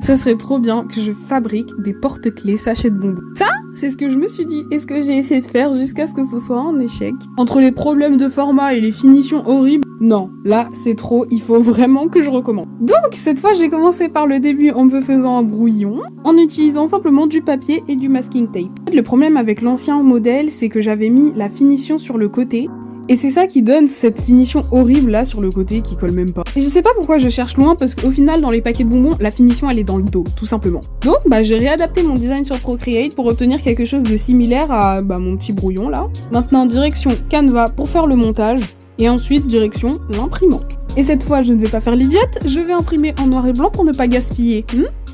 Ça serait trop bien que je fabrique des porte-clés sachets de bonbons. Ça, c'est ce que je me suis dit et ce que j'ai essayé de faire jusqu'à ce que ce soit un échec. Entre les problèmes de format et les finitions horribles, non, là c'est trop, il faut vraiment que je recommence. Donc cette fois j'ai commencé par le début en me faisant un brouillon, en utilisant simplement du papier et du masking tape. Le problème avec l'ancien modèle, c'est que j'avais mis la finition sur le côté, et c'est ça qui donne cette finition horrible là sur le côté qui colle même pas. Et je sais pas pourquoi je cherche loin parce qu'au final dans les paquets de bonbons, la finition elle est dans le dos, tout simplement. Donc j'ai réadapté mon design sur Procreate pour obtenir quelque chose de similaire à mon petit brouillon là. Maintenant direction Canva pour faire le montage et ensuite direction l'imprimante. Et cette fois je ne vais pas faire l'idiote, je vais imprimer en noir et blanc pour ne pas gaspiller.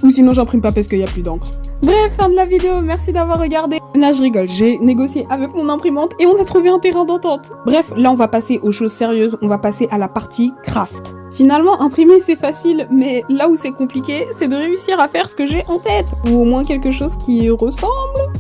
Ou sinon j'imprime pas parce qu'il y a plus d'encre. Bref, fin de la vidéo, merci d'avoir regardé. Là je rigole, j'ai négocié avec mon imprimante et on a trouvé un terrain d'entente. Bref, là on va passer aux choses sérieuses, on va passer à la partie craft. Finalement, imprimer c'est facile, mais là où c'est compliqué, c'est de réussir à faire ce que j'ai en tête, ou au moins quelque chose qui ressemble.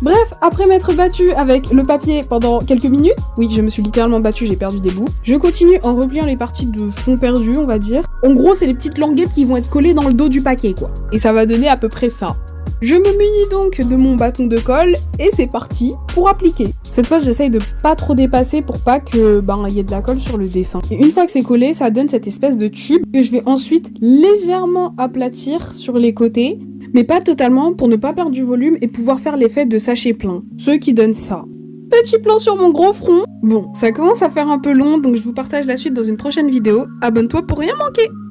Bref, après m'être battue avec le papier pendant quelques minutes, oui, je me suis littéralement battue, j'ai perdu des bouts, je continue en repliant les parties de fond perdu, on va dire. En gros, c'est les petites languettes qui vont être collées dans le dos du paquet, quoi. Et ça va donner à peu près ça. Je me munis donc de mon bâton de colle et c'est parti pour appliquer. Cette fois j'essaye de pas trop dépasser pour pas que y ait de la colle sur le dessin. Et une fois que c'est collé, ça donne cette espèce de tube que je vais ensuite légèrement aplatir sur les côtés, mais pas totalement pour ne pas perdre du volume et pouvoir faire l'effet de sachet plein. Ce qui donne ça. Petit plan sur mon gros front. Bon, ça commence à faire un peu long donc je vous partage la suite dans une prochaine vidéo. Abonne-toi pour rien manquer.